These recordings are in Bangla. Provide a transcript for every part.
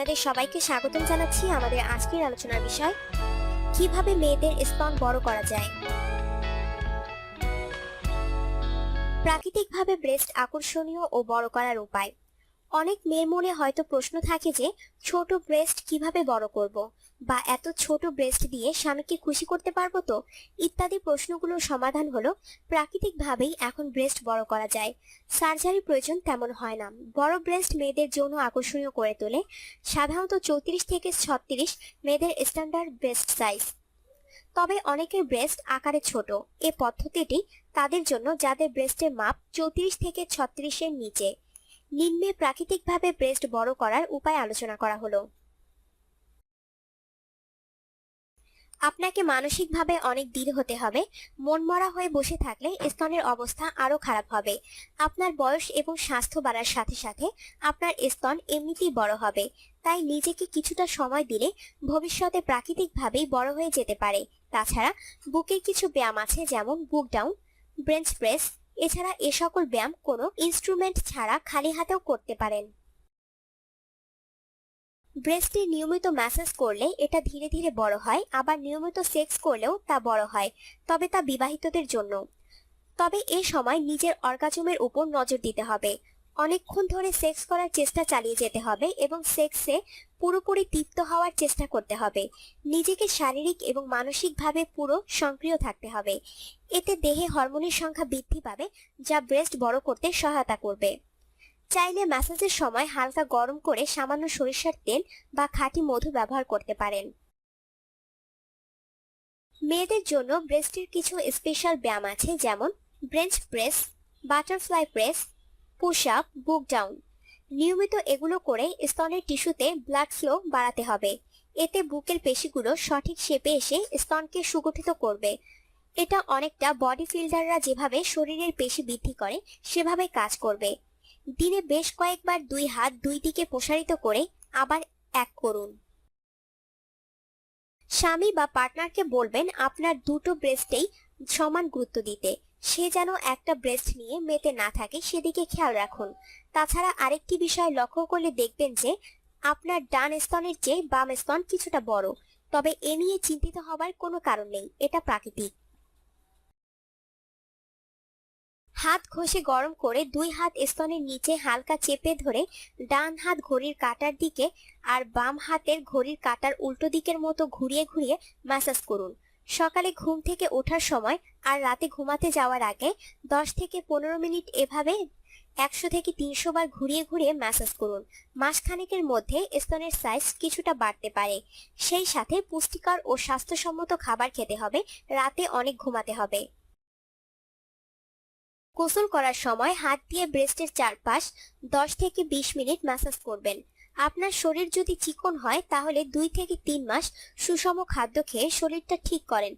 আপনাদের সবাইকে স্বাগতম জানাচ্ছি আমাদের আজকের আলোচনার বিষয় কিভাবে মেয়েদের স্তন বড় করা যায়। প্রাকৃতিকভাবে ব্রেস্ট আকর্ষণীয় ও বড় করার উপায়। অনেক মেয়ের মনে হয়তো প্রশ্ন থাকে যে ছোট ব্রেস্ট কিভাবে বড় করব, বা এত ছোট ব্রেস্ট দিয়ে স্বামীকে খুশি করতে পারবো তো, ইত্যাদি প্রশ্নগুলোর সমাধান হলো প্রাকৃতিকভাবেই এখন ব্রেস্ট বড় করা যায়। সার্জারি প্রয়োজন তেমন হয় না। বড় ব্রেস্ট মেয়েদের যৌন আকর্ষণীয় করে তোলে। সাধারণত 34 থেকে 36 মেয়েদের স্ট্যান্ডার্ড ব্রেস্ট সাইজ। তবে অনেকের ব্রেস্ট আকারে ছোট। এ পদ্ধতিটি তাদের জন্য যাদের ব্রেস্টের মাপ 34 থেকে 36 এর নিচে। নিম্নে প্রাকৃতিকভাবে ব্রেস্ট বড় করার উপায় আলোচনা করা হলো। আপনাকে মানসিকভাবে অনেক দৃঢ় হতে হবে। মনমরা হয়ে বসে থাকলে স্তনের অবস্থা আরো খারাপ হবে। আপনার বয়স এবং স্বাস্থ্য বাড়ার সাথে সাথে আপনার স্তন এমনিতেই বড় হবে। তাই নিজেকে কিছুটা সময় দিলে ভবিষ্যতে প্রাকৃতিকভাবেই বড় হয়ে যেতে পারে। তাছাড়া বুকের কিছু ব্যায়াম আছে, যেমন বুক ডাউন, বেঞ্চ প্রেস। এছাড়া এ সকল ব্যায়াম কোনো ইনস্ট্রুমেন্ট ছাড়া খালি হাতেও করতে পারেন। ব্রেস্টে নিয়মিত ম্যাসাজ করলে এটা ধীরে ধীরে বড় হয়, আবার নিয়মিত সেক্স করলেও তা বড় হয়, তবে তা বিবাহিতদের জন্য। তবে এ সময় নিজের অর্গাজমের উপর নজর দিতে হবে। অনেকক্ষণ ধরে সেক্স করার চেষ্টা চালিয়ে যেতে হবে এবং সেক্সে পুরোপুরি তৃপ্ত হওয়ার চেষ্টা করতে হবে। নিজেকে শারীরিক এবং মানসিকভাবে পুরো সক্রিয় থাকতে হবে। এতে দেহে হরমোনের সংখ্যা বৃদ্ধি পাবে, যা ব্রেস্ট বড় করতে সহায়তা করবে। চাইলে ম্যাসাজের সময় হালকা গরম করে সামান্য সরিষার তেল বা খাঁটি মধু ব্যবহার করতে পারেন। মেয়েদের জন্য ব্রেস্টের কিছু স্পেশাল ব্যায়াম আছে, যেমন bench press, butterfly press, push up, বুক ডাউন। নিয়মিত এগুলো করে স্তনের টিস্যুতে ব্লাড ফ্লো বাড়াতে হবে। এতে বুকের পেশিগুলো সঠিক শেপে এসে স্তনকে সুগঠিত করবে। এটা অনেকটা বডি বিল্ডাররা যেভাবে শরীরের পেশি বৃদ্ধি করে সেভাবে কাজ করবে। দিনে বেশ কয়েকবার দুই হাত দুই দিকে প্রসারিত করে আবার এক করুন। স্বামী বা পার্টনারকে বলবেন আপনার দুটো ব্রেস্টেই সমান গুরুত্ব দিতে। সে যেন একটা ব্রেস্ট নিয়ে মেতে না থাকে সেদিকে খেয়াল রাখুন। তাছাড়া আরেকটি বিষয় লক্ষ্য করলে দেখবেন যে আপনার ডান স্তনের চেয়ে বাম স্তন কিছুটা বড়। তবে এ নিয়ে চিন্তিত হবার কোনো কারণ নেই, এটা প্রাকৃতিক। হাত ঘষে গরম করে দুই হাত স্তনের নিচে হালকা চেপে ধরে ডান হাত ঘড়ির কাঁটার দিকে আর বাম হাতের ঘড়ির কাঁটার উল্টো দিকের মতো ঘুরিয়ে ঘুরিয়ে ম্যাসাজ করুন। সকালে ঘুম থেকে ওঠার সময় আর রাতে ঘুমাতে যাওয়ার আগে 10 থেকে 15 মিনিট এভাবে 100 থেকে 300 বার ঘুরিয়ে ঘুরিয়ে ম্যাসাজ করুন। মাসখানেকের মধ্যে স্তনের সাইজ কিছুটা বাড়তে পারে। সেই সাথে পুষ্টিকর ও স্বাস্থ্যসম্মত খাবার খেতে হবে। রাতে অনেক ঘুমাতে হবে। গোসল করার সময় হাত দিয়ে ব্রেস্টের চারপাশ 10 থেকে 20 মিনিট ম্যাসাজ করবেন। আপনার শরীর যদি চিকন হয় তাহলে 2 থেকে 3 মাস সুষম খাদ্য খেয়ে শরীরটা ঠিক করেন।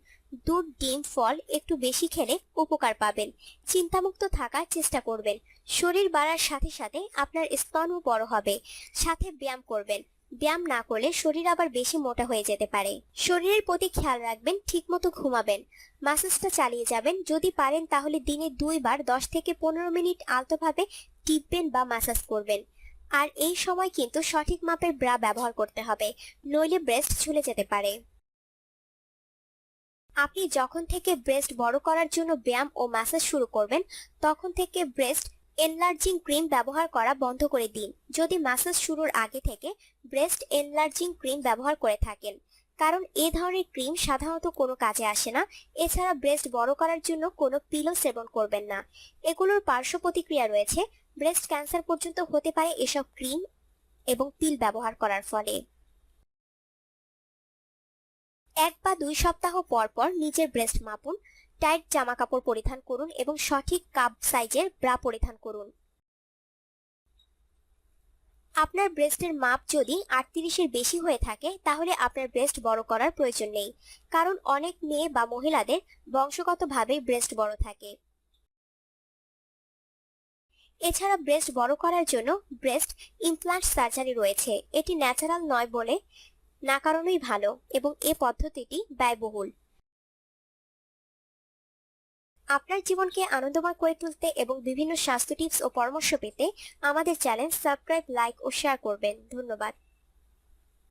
দুধ, ডিম, ফল একটু বেশি খেলে উপকার পাবেন। চিন্তামুক্ত থাকার চেষ্টা করবেন। শরীর বাড়ার সাথে সাথে আপনার স্তনও বড় হবে। সাথে ব্যায়াম করবেন। ব্যায়াম না করলে শরীর আবার বেশি মোটা হয়ে যেতে পারে। শরীরের প্রতি খেয়াল রাখবেন, ঠিকমতো ঘুমাবেন। ম্যাসাজটা চালিয়ে যাবেন। যদি পারেন তাহলে দিনে 2 বার 10 থেকে 15 মিনিট আলতোভাবে টিপবেন বা ম্যাসাজ করবেন। আর এই সময় কিন্তু সঠিক মাপের ব্রা ব্যবহার করতে হবে, নইলে ব্রেস্ট ঝুলে যেতে পারে। আপনি যখন থেকে ব্রেস্ট বড় করার জন্য ব্যায়াম ও ম্যাসাজ শুরু করবেন, তখন থেকে ব্রেস্ট এনলার্জিং ক্রিম ব্যবহার করা বন্ধ করে দিন। যদি ম্যাসাজ শুরুর আগে থেকে ব্রেস্ট এনলার্জিং ক্রিম ব্যবহার করে থাকেন, কারণ এ ধরনের ক্রিম সাধারণত কোনো কাজে আসে না। এছাড়া ব্রেস্ট বড় করার জন্য কোনো পিলও সেবন করবেন না। এগুলোর পার্শ্ব প্রতিক্রিয়া রয়েছে। ব্রেস্ট ক্যান্সার পর্যন্ত হতে পারে এসব ক্রিম এবং পিল ব্যবহার করার ফলে। 1 বা 2 সপ্তাহ পর পর নিজের ব্রেস্ট মাপুন। টাইট জামা কাপড় পরিধান করুন এবং সঠিক কাপ সাইজের ব্রা পরিধান করুন। আপনার ব্রেস্টের মাপ যদি 38 এর বেশি হয়ে থাকে তাহলে আপনার ব্রেস্ট বড় করার প্রয়োজন নেই, কারণ অনেক মেয়ে বা মহিলাদের বংশগতভাবে ব্রেস্ট বড় থাকে। এছাড়া ব্রেস্ট বড় করার জন্য ব্রেস্ট ইমপ্লান্ট সার্জারি রয়েছে। এটি ন্যাচারাল নয় বলে না কারণেই ভালো, এবং এ পদ্ধতিটি ব্যয়বহুল। আপনার জীবনকে আনন্দময় করে তুলতে এবং বিভিন্ন স্বাস্থ্য টিপস ও পরামর্শ পেতে আমাদের চ্যানেল সাবস্ক্রাইব, লাইক ও শেয়ার করবেন। ধন্যবাদ।